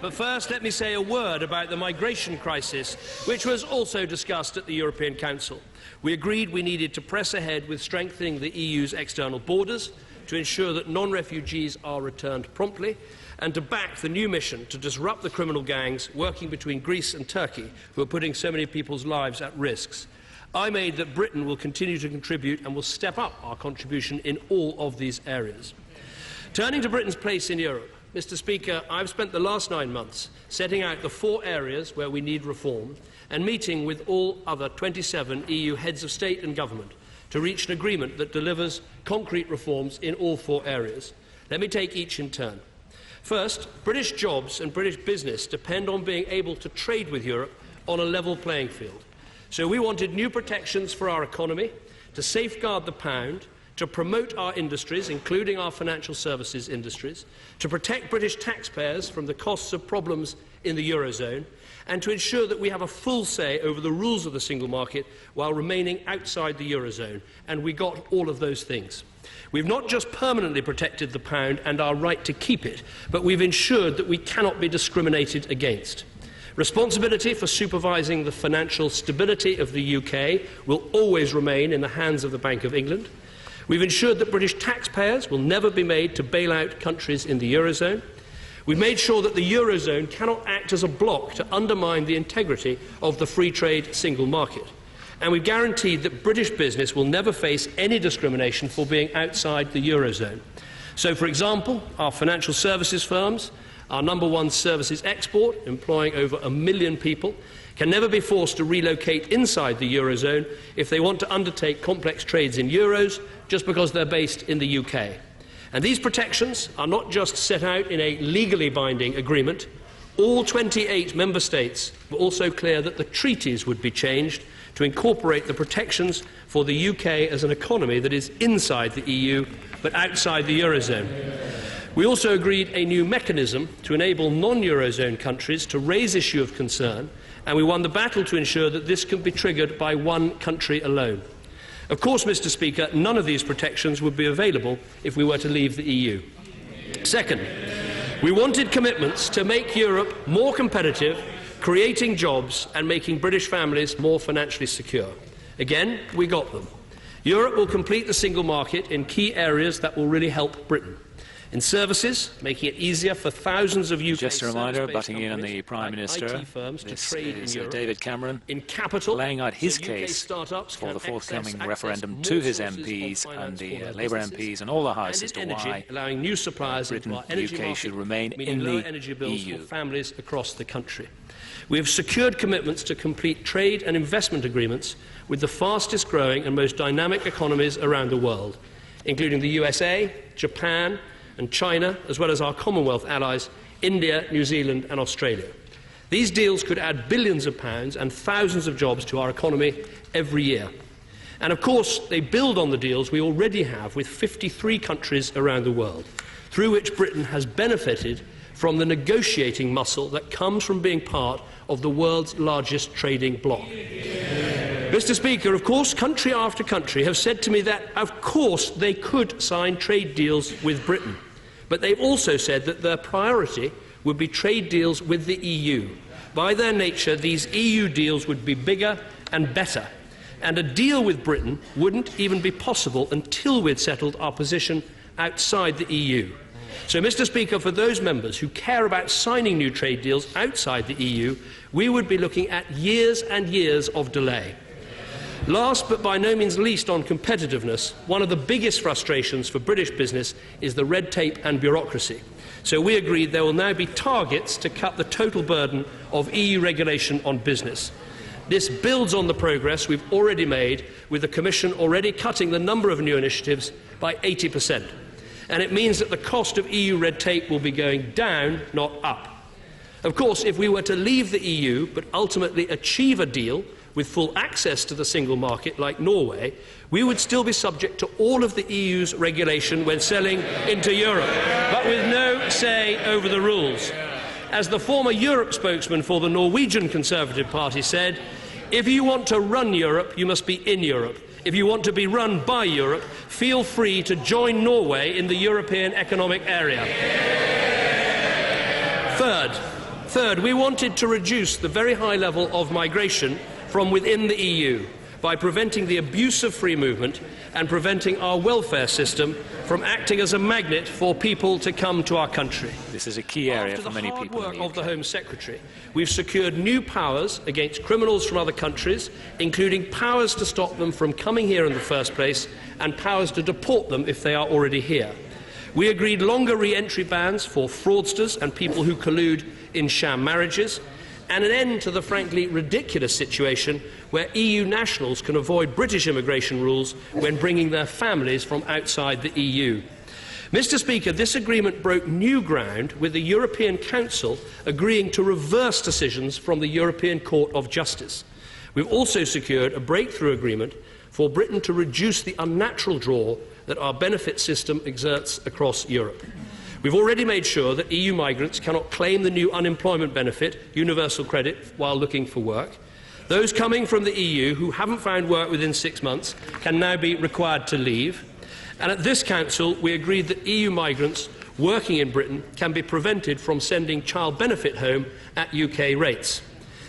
But first, let me say a word about the migration crisis, which was also discussed at the European Council. We agreed we needed to press ahead with strengthening the EU's external borders, to ensure that non-refugees are returned promptly, and to back the new mission to disrupt the criminal gangs working between Greece and Turkey, who are putting so many people's lives at risk. I made that Britain will continue to contribute and will step up our contribution in all of these areas. Turning to Britain's place in Europe, Mr. Speaker, I've spent the last 9 months setting out the 4 areas where we need reform and meeting with all other 27 EU heads of state and government to reach an agreement that delivers concrete reforms in all 4 areas. Let me take each in turn. First, British jobs and British business depend on being able to trade with Europe on a level playing field. So we wanted new protections for our economy, to safeguard the pound, to promote our industries, including our financial services industries, to protect British taxpayers from the costs of problems in the Eurozone, and to ensure that we have a full say over the rules of the single market while remaining outside the Eurozone. And we got all of those things. We've not just permanently protected the pound and our right to keep it, but we've ensured that we cannot be discriminated against. Responsibility for supervising the financial stability of the UK will always remain in the hands of the Bank of England. We've ensured that British taxpayers will never be made to bail out countries in the Eurozone. We've made sure that the Eurozone cannot act as a bloc to undermine the integrity of the free trade single market. And we've guaranteed that British business will never face any discrimination for being outside the Eurozone. So, for example, our financial services firms, our #1 services export, employing over 1 million people, can never be forced to relocate inside the Eurozone if they want to undertake complex trades in euros just because they're based in the UK. And these protections are not just set out in a legally binding agreement. All 28 member states were also clear that the treaties would be changed to incorporate the protections for the UK as an economy that is inside the EU but outside the Eurozone. We also agreed a new mechanism to enable non-Eurozone countries to raise issue of concern, and we won the battle to ensure that this can be triggered by one country alone. Of course, Mr. Speaker, none of these protections would be available if we were to leave the EU. Second, we wanted commitments to make Europe more competitive, creating jobs and making British families more financially secure. Again, we got them. Europe will complete the single market in key areas that will really help Britain. In services, making it easier for thousands of UK just a reminder, butting in on the Prime Minister, this is David Cameron, in capital, laying out his case for the forthcoming referendum to his MPs and the Labour MPs and all the House as to why allowing new suppliers Britain, into our the energy UK, market, should remain in lower the energy bills EU. for families across the country. We have secured commitments to complete trade and investment agreements with the fastest growing and most dynamic economies around the world, including the USA, Japan and China, as well as our Commonwealth allies, India, New Zealand and Australia. These deals could add billions of pounds and thousands of jobs to our economy every year. And of course, they build on the deals we already have with 53 countries around the world, through which Britain has benefited from the negotiating muscle that comes from being part of the world's largest trading bloc. Mr. Speaker, of course, country after country have said to me that, of course, they could sign trade deals with Britain. But they've also said that their priority would be trade deals with the EU. By their nature, these EU deals would be bigger and better, and a deal with Britain wouldn't even be possible until we'd settled our position outside the EU. So, Mr. Speaker, for those members who care about signing new trade deals outside the EU, we would be looking at years and years of delay. Last but by no means least on competitiveness, one of the biggest frustrations for British business is the red tape and bureaucracy. So we agreed there will now be targets to cut the total burden of EU regulation on business. This builds on the progress we've already made, with the Commission already cutting the number of new initiatives by 80%. And it means that the cost of EU red tape will be going down, not up. Of course, if we were to leave the EU but ultimately achieve a deal with full access to the single market like Norway, we would still be subject to all of the EU's regulation when selling into Europe, but with no say over the rules. As the former Europe spokesman for the Norwegian Conservative Party said, if you want to run Europe, you must be in Europe. If you want to be run by Europe, feel free to join Norway in the European Economic Area. Third, Third, we wanted to reduce the very high level of migration from within the EU by preventing the abuse of free movement and preventing our welfare system from acting as a magnet for people to come to our country. This is a key area for many people. After the hard work of the Home Secretary, we've secured new powers against criminals from other countries, including powers to stop them from coming here in the first place and powers to deport them if they are already here. We agreed longer re-entry bans for fraudsters and people who collude in sham marriages, and an end to the frankly ridiculous situation where EU nationals can avoid British immigration rules when bringing their families from outside the EU. Mr. Speaker, this agreement broke new ground with the European Council agreeing to reverse decisions from the European Court of Justice. We've also secured a breakthrough agreement for Britain to reduce the unnatural draw that our benefit system exerts across Europe. We've already made sure that EU migrants cannot claim the new unemployment benefit, universal credit, while looking for work. Those coming from the EU who haven't found work within 6 months can now be required to leave. And at this Council, we agreed that EU migrants working in Britain can be prevented from sending child benefit home at UK rates.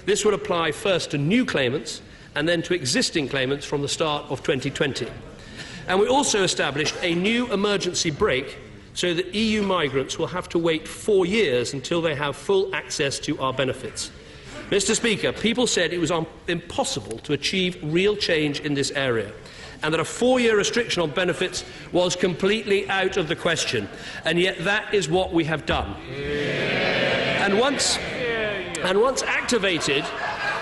This would apply first to new claimants and then to existing claimants from the start of 2020. And we also established a new emergency brake so that EU migrants will have to wait 4 years until they have full access to our benefits. Mr. Speaker, people said it was impossible to achieve real change in this area, and that a 4-year restriction on benefits was completely out of the question, and yet that is what we have done. And once activated,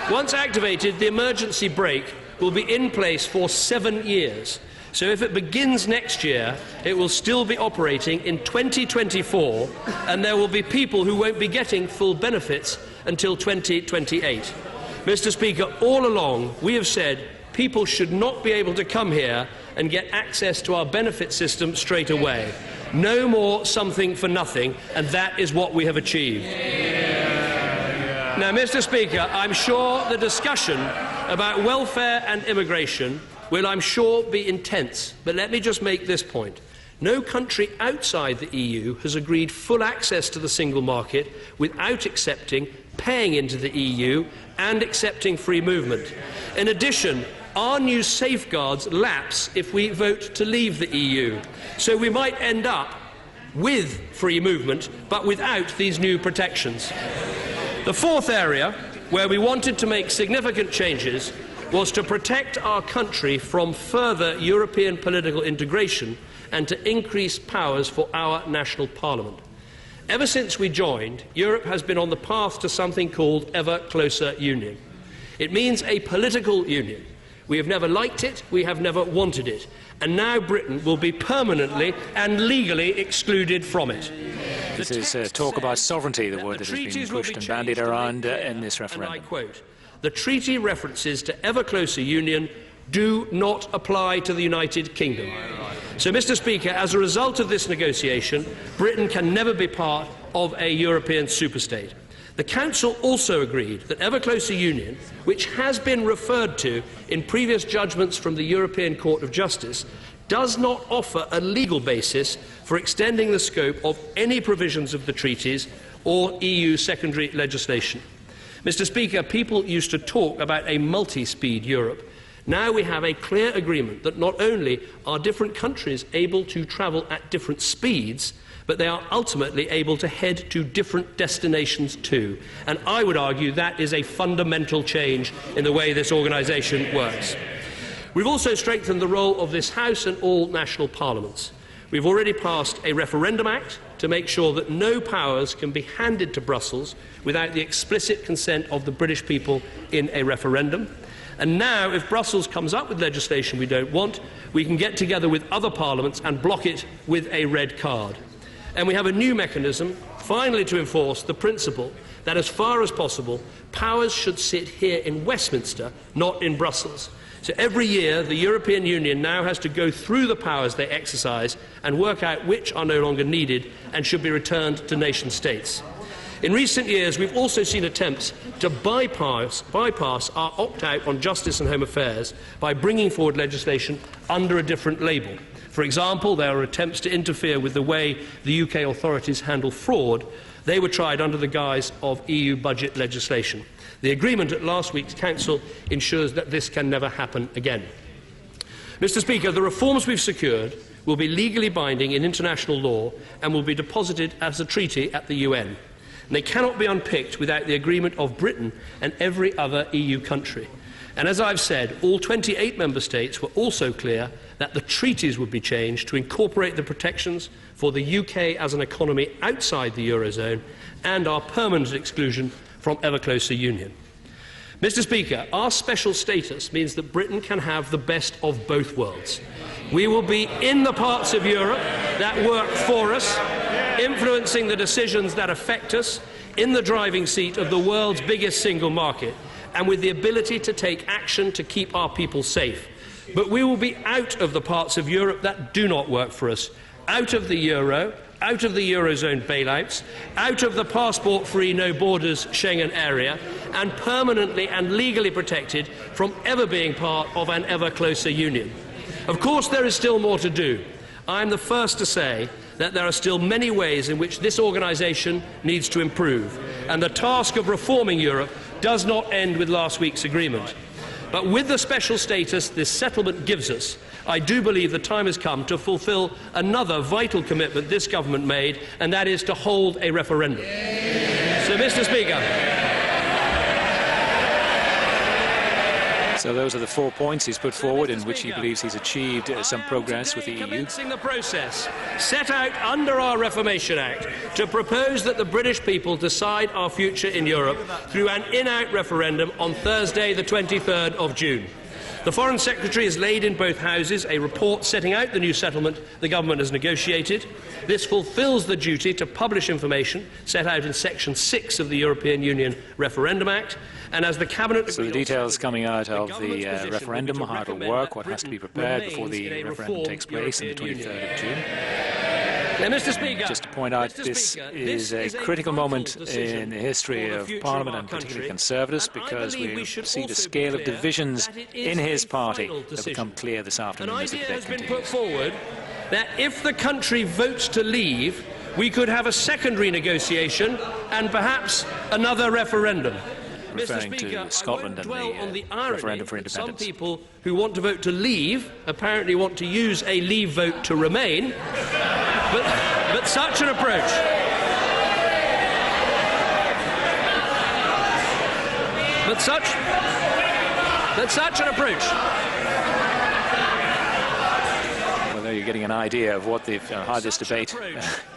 the emergency brake will be in place for 7 years. So if it begins next year, it will still be operating in 2024, and there will be people who won't be getting full benefits until 2028. Mr. Speaker, all along we have said people should not be able to come here and get access to our benefit system straight away. No more something for nothing, and that is what we have achieved. Now, Mr. Speaker, I'm sure the discussion about welfare and immigration will, I'm sure, be intense, but let me just make this point. No country outside the EU has agreed full access to the single market without accepting paying into the EU and accepting free movement. In addition, our new safeguards lapse if we vote to leave the EU, so we might end up with free movement but without these new protections. The fourth area where we wanted to make significant changes was to protect our country from further European political integration and to increase powers for our national parliament. Ever since we joined, Europe has been on the path to something called ever closer union. It means a political union. We have never liked it, we have never wanted it, and now Britain will be permanently and legally excluded from it. This is talk about sovereignty, the word that has been pushed and bandied around in this referendum. And I quote, "The treaty references to ever closer union do not apply to the United Kingdom." So, Mr. Speaker, as a result of this negotiation, Britain can never be part of a European superstate. The Council also agreed that ever closer union, which has been referred to in previous judgments from the European Court of Justice, does not offer a legal basis for extending the scope of any provisions of the treaties or EU secondary legislation. Mr. Speaker, people used to talk about a multi-speed Europe. Now we have a clear agreement that not only are different countries able to travel at different speeds, but they are ultimately able to head to different destinations too. And I would argue that is a fundamental change in the way this organisation works. We've also strengthened the role of this House and all national parliaments. We've already passed a Referendum Act to make sure that no powers can be handed to Brussels without the explicit consent of the British people in a referendum. And now, if Brussels comes up with legislation we don't want, we can get together with other parliaments and block it with a red card. And we have a new mechanism, finally, to enforce the principle that, as far as possible, powers should sit here in Westminster, not in Brussels. So every year, the European Union now has to go through the powers they exercise and work out which are no longer needed and should be returned to nation-states. In recent years, we've also seen attempts to bypass our opt-out on justice and home affairs by bringing forward legislation under a different label. For example, there are attempts to interfere with the way the UK authorities handle fraud They were tried under the guise of EU budget legislation. The agreement at last week's Council ensures that this can never happen again. Mr. Speaker, the reforms we've secured will be legally binding in international law and will be deposited as a treaty at the UN. And they cannot be unpicked without the agreement of Britain and every other EU country. And as I've said, all 28 member states were also clear that the treaties would be changed to incorporate the protections for the UK as an economy outside the Eurozone and our permanent exclusion from ever closer union. Mr. Speaker, our special status means that Britain can have the best of both worlds. We will be in the parts of Europe that work for us, influencing the decisions that affect us, in the driving seat of the world's biggest single market, and with the ability to take action to keep our people safe. But we will be out of the parts of Europe that do not work for us, out of the euro, out of the Eurozone bailouts, out of the passport-free, no-borders Schengen area, and permanently and legally protected from ever being part of an ever closer union. Of course, there is still more to do. I am the first to say that there are still many ways in which this organisation needs to improve, and the task of reforming Europe does not end with last week's agreement. But with the special status this settlement gives us, I do believe the time has come to fulfil another vital commitment this government made, and that is to hold a referendum. So, Mr. Speaker. So those are the 4 points he's put forward in which he believes he's achieved some progress with the EU. Commencing the process set out under our Reformation Act to propose that the British people decide our future in Europe through an in-out referendum on Thursday, the 23rd of June. The Foreign Secretary has laid in both houses a report setting out the new settlement the government has negotiated. This fulfils the duty to publish information set out in Section 6 of the European Union Referendum Act. And as the Cabinet... So the details coming out of the referendum, how it will work, what has to be prepared before the referendum takes place on the 23rd of June. Now, Mr. Speaker, just to point out, this is a critical moment in the history of Parliament, and particularly Conservatives, because we see the scale of divisions in his party that become clear this afternoon as the debate continues. Put forward that if the country votes to leave, we could have a secondary negotiation and perhaps another referendum. Referring to Scotland and the referendum for independence. Some people who want to vote to leave apparently want to use a leave vote to remain, but such an approach... But such an approach... Well, there you're getting an idea of what how this debate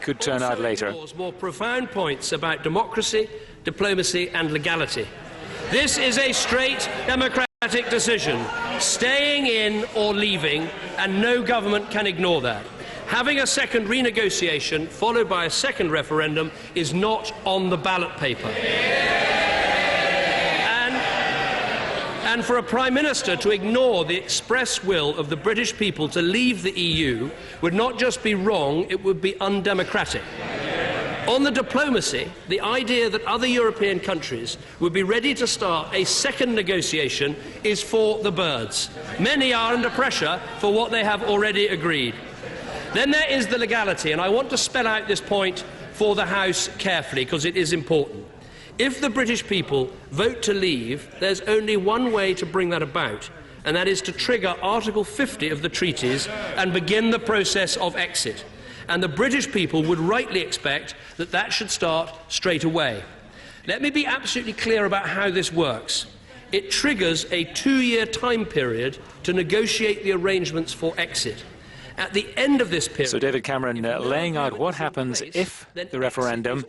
could turn out later. More profound points about democracy, diplomacy and legality. This is a straight democratic decision, staying in or leaving, and no government can ignore that. Having a second renegotiation followed by a second referendum is not on the ballot paper. And for a Prime Minister to ignore the express will of the British people to leave the EU would not just be wrong, it would be undemocratic. On the diplomacy, the idea that other European countries would be ready to start a second negotiation is for the birds. Many are under pressure for what they have already agreed. Then there is the legality, and I want to spell out this point for the House carefully, because it is important. If the British people vote to leave, there's only one way to bring that about, and that is to trigger Article 50 of the treaties and begin the process of exit. And the British people would rightly expect that that should start straight away. Let me be absolutely clear about how this works. It triggers a 2-year time period to negotiate the arrangements for exit. At the end of this period... So David Cameron laying out what happens if the referendum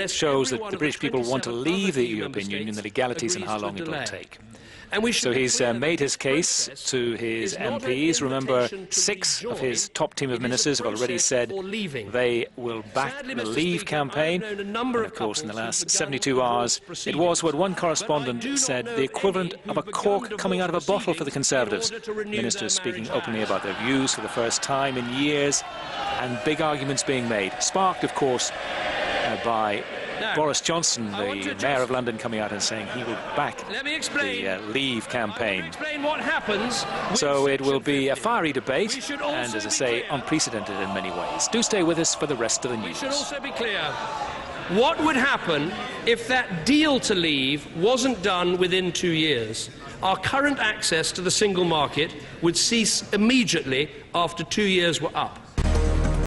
shows that the British people want to leave the European Union, the legalities and how long it will take. So he's made his case to his MPs. Remember, 6 of his top team of ministers have already said they will back the Leave campaign. And of course, in the last 72 hours, it was what one correspondent said, the equivalent of a cork coming out of a bottle for the Conservatives. Ministers speaking openly about their views for the first time in years, and big arguments being made. Sparked, of course, by Boris Johnson, the Mayor of London, coming out and saying he will back the Leave campaign. So it will be a fiery debate and, as I say, unprecedented in many ways. Do stay with us for the rest of the news. We should also be clear What would happen if that deal to leave wasn't done within 2 years? Our current access to the single market would cease immediately after 2 years were up.